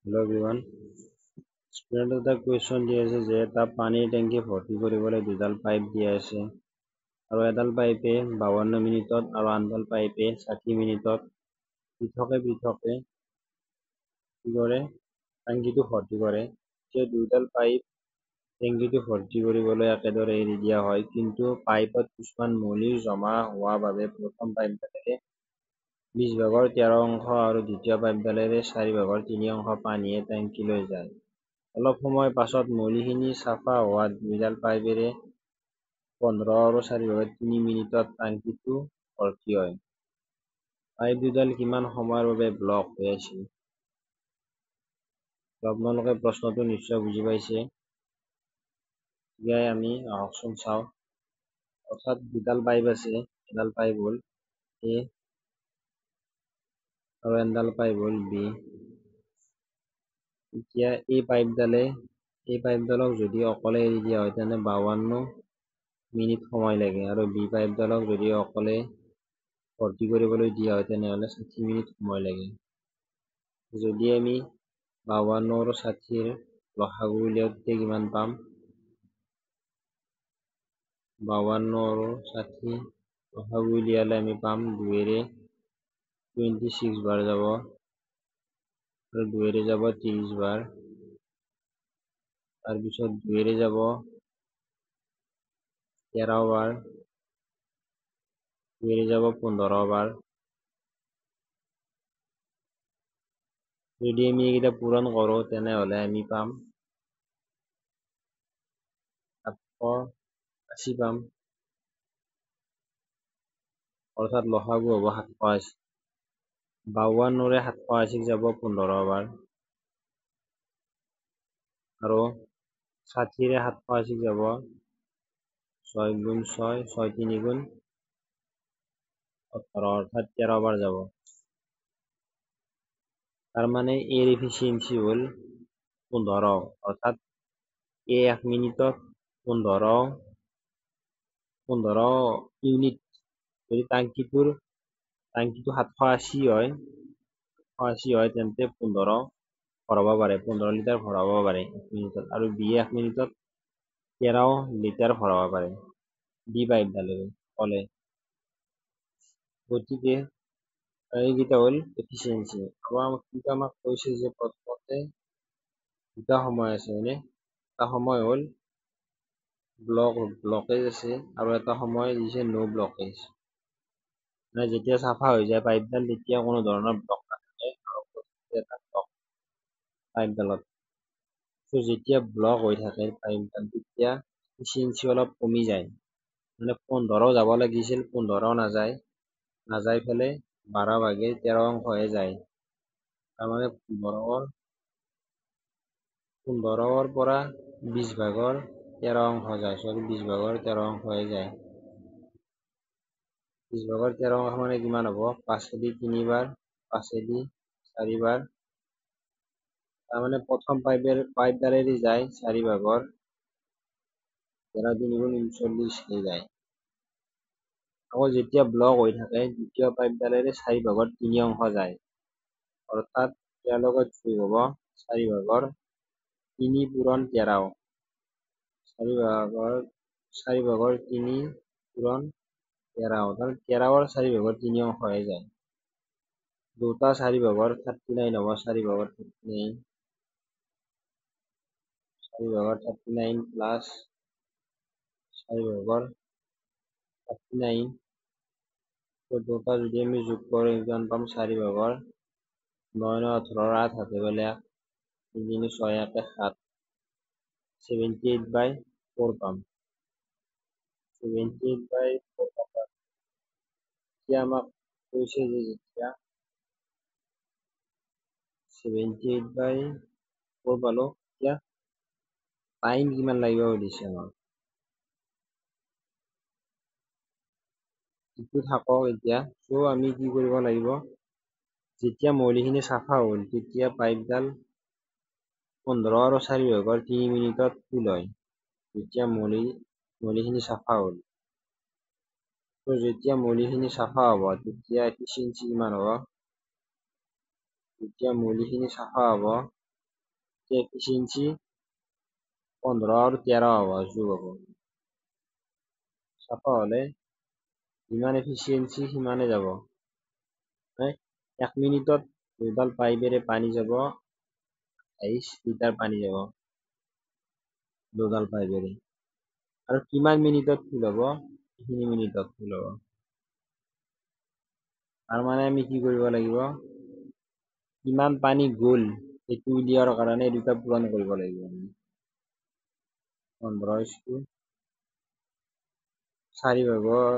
Hello everyone. Student এটা question দি আছে যে এটা পানীৰ টেংকি ভৰ্তি কৰিবলৈ দুডাল পাইপ দিয়া আছে আৰু এডাল পাইপে 52 মিনিটত আৰু আনডাল পাইপে 60 মিনিটত পৃথকে কি কৰে টেংকিটো ভৰ্তি কৰে। যে দুইডাল পাইপ টেংকিটো ভৰ্তি কৰিবলৈ একেদৰে এৰি দিয়া হয়, কিন্তু পাইপত কিছুমান মলিৰ জমা হোৱা বাবে প্ৰথম পাইপডালেৰে 20 ভাগৰ 13 অংশ আৰু দ্বিতীয় পাইপডালেৰে 4 ভাগৰ 3 অংশ পানীয়ে টেংকিলৈ যায়। অলপ সময় পাছত মলিখিনি চাফা হোৱাত দুইডাল পাইপেৰে 15 আৰু 4 ভাগৰ 3 মিনিটত টেংকিটো ভৰ্তি হয়। পাইপ দুডাল কিমান সময়ৰ বাবে ব্লক হৈ আছিল? আপোনালোকে প্ৰশ্নটো নিশ্চয় বুজি পাইছে। ইয়াই আমি আহকচোন চাওঁ। অৰ্থাৎ দুডাল পাইপ আছে, এডাল পাইপ হ'ল এ আৰু এডাল পাইপ হ'ল বি। এতিয়া এই পাইপডালক যদি অকলে এৰি দিয়া হয় তেনে 52 মিনিট সময় লাগে, আৰু বি পাইপডালক যদি অকলে ভৰ্তি কৰিবলৈ দিয়া হয় তেনেহ'লে 60 মিনিট সময় লাগে। যদি আমি 52 আৰু 60ৰ লসাগু উলিয়াওঁ তেতিয়া কিমান পাম? 52 আৰু 60 লসাগু উলিয়ালে আমি পাম 2ৰে 26 বাৰ যাব আৰু 2ৰে যাব 30 বাৰ, তাৰপিছত 2ৰে যাব 13 বাৰ, 2ৰে যাব 15 বাৰ। যদি আমি এইকেইটা পূৰণ কৰোঁ তেনেহ'লে আমি পাম 780 পাম, অৰ্থাৎ লসাগু হ'ব 780। 52ৰে 780 যাব 15 বাৰ আৰু 60ৰে 780 যাব 6 গুণ 6, 6 3 গুণ 18, অৰ্থাৎ 13 বাৰ যাব। তাৰমানে এৰ এফিচিয়েঞ্চি হ'ল 15, অৰ্থাৎ এ 1 মিনিটত 15 ইউনিট। যদি টাংকিটো 780 হয় তেন্তে 15 ভৰাব পাৰে, 15 লিটাৰ ভৰাব পাৰে 1 মিনিটত, আৰু বি 1 মিনিটত 13 লিটাৰ ভৰাব পাৰে বি পাইপডালেৰে ক'লে। গতিকে এইকেইটা হ'ল এফিচিয়েঞ্চি। কিন্তু আমাক কৈছে যে প্ৰথমতে দুটা সময় আছে হয়নে? এটা সময় হ'ল ব্লকেজ আছে আৰু এটা সময় দিছে ন' ব্লকেজ। মানে যেতিয়া চাফা হৈ যায় পাইপডাল তেতিয়া কোনো ধৰণৰ ব্লক নাথাকে আৰু এটা ব্লক পাইপডালত। যেতিয়া ব্লক হৈ থাকে পাইপডাল তেতিয়া এফিচিয়েঞ্চি অলপ কমি যায়। মানে 15 যাব লাগিছিল 15 নাযায় ফেলে 12 ভাগে 13 অংশহে যায়। তাৰমানে 15ৰ পৰা 20 ভাগৰ 13 অংশ যায়, 20 ভাগৰ 13 অংশহে যায়। 20 ভাগৰ 13 অংশ মানে কিমান হ'ব? 5 দি 3 বাৰ, 5 দি 4 বাৰ। তাৰমানে প্ৰথম পাইপডালেদি যায় 4 ভাগৰ 13 3 গুণ 39 যায়। আকৌ যেতিয়া ব্লক হৈ থাকে দ্বিতীয় পাইপডালেৰে 4 ভাগৰ 3 অংশ যায়, অৰ্থাৎ ইয়াৰ লগত যোগ হ'ব 4 ভাগৰ 3 পূৰণ 13, 4 ভাগৰ 3 পূৰণ 13, অৰ্থাৎ 13ৰ 4 ভাগৰ 3 অংশহে যায়। দুটা 4 ভাগৰ 39 হ'ব, 4 ভাগৰ 39 প্লাছ 4 ভাগৰ 39, দুটা যদি আমি যোগ কৰোঁ কিমান পাম? 4 ভাগৰ 9 9 18, 8 হাতে গ'লে 3 3 6 1 7, 78/4 পাম। 78/4 পাম। এতিয়া আমাক কৈছে যে যেতিয়া 78/4 পালো, এতিয়া টাইম কিমান লাগিব সুধিছে আমাক। ইটো থাকক এতিয়া। আমি কি কৰিব লাগিব? যেতিয়া মলিখিনি চাফা হ'ল তেতিয়া পাইপডাল 15 আৰু 4 ভাগৰ 3 মিনিটত ফুল হয়। যেতিয়া মলিখিনি চাফা হ'ল, যেতিয়া মলিখিনি চাফা হ'ব তেতিয়া এফিচিয়েঞ্চি কিমান হ'ব? যেতিয়া মলিখিনি চাফা হ'ব এফিচিয়েঞ্চি 15 আৰু 13 হ'ব, যোগ হ'ব। চাফা হ'লে যিমান এফিচিয়েঞ্চি সিমানে যাব। 1 মিনিটত দুডাল পাইপেৰে পানী যাব 28 লিটাৰ পানী যাব দুডাল পাইপেৰে। আৰু কিমান মিনিটত ফুল হ'ব? 3 মিনিটত ফুল হ'ব। তাৰ মানে আমি কি কৰিব লাগিব, কিমান পানী গ'ল সেইটো উলিয়াৰ কাৰণে দুটা পূৰণ কৰিব লাগিব। 15 4 ভাগৰ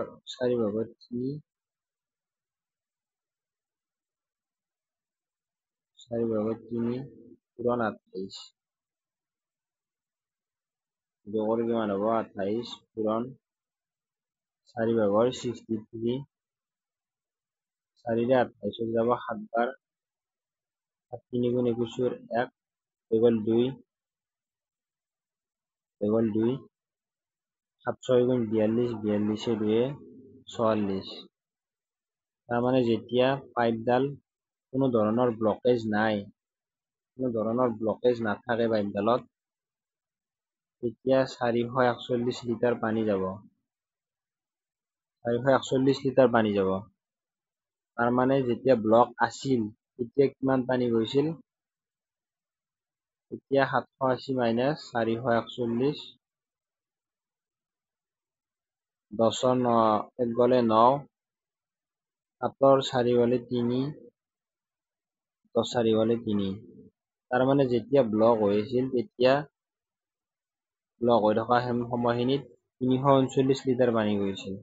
3 পূৰণ 28 যোগৰ কিমান হ'ব? 28 পূৰণ 4 ভাগৰ 63 4 ৰে 28 যাব 7 বাৰ 7 3 গুণ 21 1 হৈ গ'ল 2 7 6 গুণ 42 42 2 44। তাৰমানে যেতিয়া পাইপডাল কোনো ধৰণৰ ব্লকেজ নাথাকে পাইপডালত, তেতিয়া 441 লিটাৰ পানী যাব। 441 লিটাৰ পানী যাব। তাৰ মানে যেতিয়া ব্লক আছিল তেতিয়া কিমান পানী গৈছিল? এতিয়া 780 মাইনাছ 441 10 1 গ'লে 9 7 4 গ'লে 3 10 4 গ'লে 3। তাৰ মানে যেতিয়া ব্লক হৈ আছিল তেতিয়া ব্লক হৈ থকা সময়খিনিত 339 লিটাৰ পানী গৈছিল।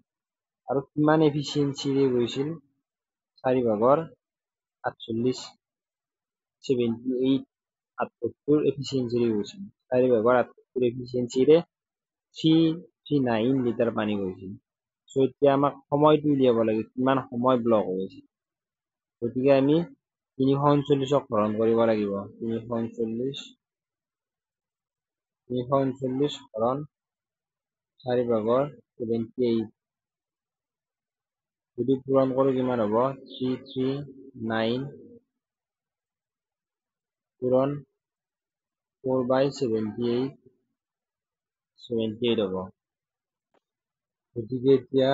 আৰু কিমান এফিচিয়েঞ্চিৰে গৈছিল? 4 ভাগৰ 48 78 এফিচিয়েঞ্চিৰে গৈছিল। 4 ভাগৰ 78 এফিচিয়েঞ্চিৰে 339 লিটাৰ পানী গৈছিল। এতিয়া আমাক সময়টো উলিয়াব লাগে, কিমান সময় ব্লক হৈ আছে। গতিকে আমি 339ক হৰণ কৰিব লাগিব। 339 হৰণ 4 ভাগৰ 78 যদি পূৰণ কৰোঁ কিমান হ'ব? 339 পূৰণ 4/78 হ'ব। গতিকে এতিয়া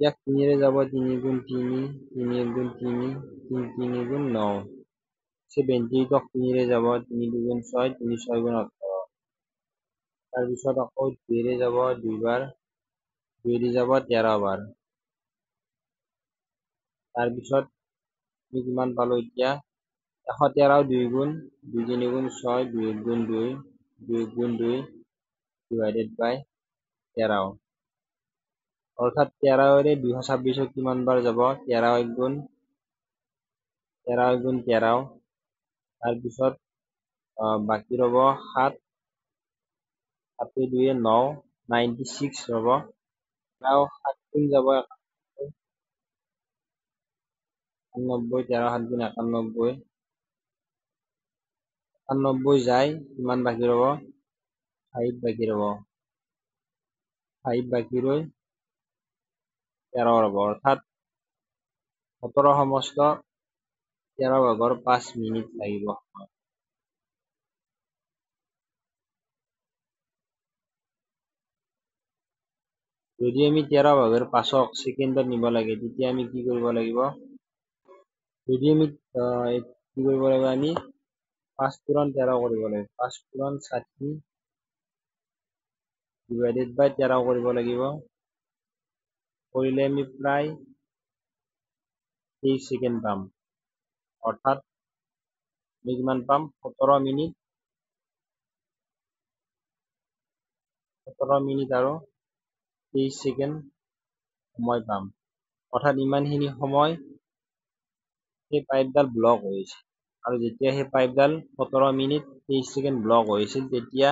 ইয়াক 3 ৰে যাব 3 গুণ 3 3 গুণ 3 3 গুণ 9 78ক 3 ৰে যাব 3 গুণ 6 3 6 গুণ 18। তাৰপিছত আকৌ 2 ৰে যাব 2 বাৰ 2 দি যাব 13 বাৰ। তাৰপিছত আমি কিমান পালো এতিয়া? 113 2 গুণ 2 3 গুণ 6 2 গুণ 2 2 গুণ 2 ডিভাইডেড বাই 13। অৰ্থাৎ 13ৰে 226 কিমান বাৰ যাব? 13 গুণ 13। তাৰপিছত বাকী ৰ'ব 7 7 2 9 96 ৰ'ব। আৰু 7 গুণ যাব 91 13 7 গুণ 91 91 যায়, কিমান বাকী ৰ'ব? 5 বাকী ৰ'ব। 5 বাকী ৰৈ 13 ৰ'ব। অৰ্থাৎ 17 সমস্ত 13 ভাগৰ 5 মিনিট লাগিব। যদি আমি 13 ভাগৰ 5ক ছেকেণ্ডত নিব লাগে তেতিয়া আমি কি কৰিব লাগিব? যদি আমি কি কৰিব লাগিব? আমি 5 পূৰণ 13 কৰিব লাগিব। 5 পূৰণ 60 ডিভাইডেড বাই 13 কৰিব লাগিব। কৰিলে আমি প্ৰায় 23 ছেকেণ্ড পাম। অৰ্থাৎ আমি কিমান পাম? 17 মিনিট আৰু 23 ছেকেণ্ড সময় পাম। অৰ্থাৎ ইমানখিনি সময় সেই পাইপডাল ব্লক হৈছে। আৰু যেতিয়া সেই পাইপডাল 17 মিনিট 23 ছেকেণ্ড ব্লক হৈছিল তেতিয়া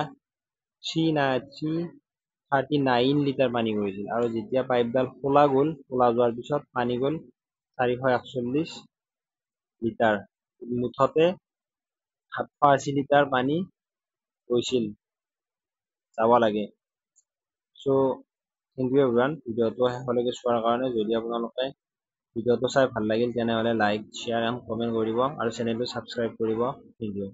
339 লিটাৰ পানী গৈছিল। আৰু যেতিয়া পাইপডাল খোলা গ'ল, খোলা যোৱাৰ পিছত পানী গ'ল 441 লিটাৰ। মুঠতে 780 লিটাৰ পানী গৈছিল, যাব লাগে। থেংক ইউ এভৰিৱান, ভিডিঅ'টো শেষলৈকে চোৱাৰ কাৰণে। যদি আপোনালোকে ভিডিঅ'টো চাই ভাল লাগিল তেনেহ'লে লাইক, শ্বেয়াৰ এণ্ড কমেণ্ট কৰিব আৰু চেনেলটো ছাবস্ক্ৰাইব কৰিব। Thank U.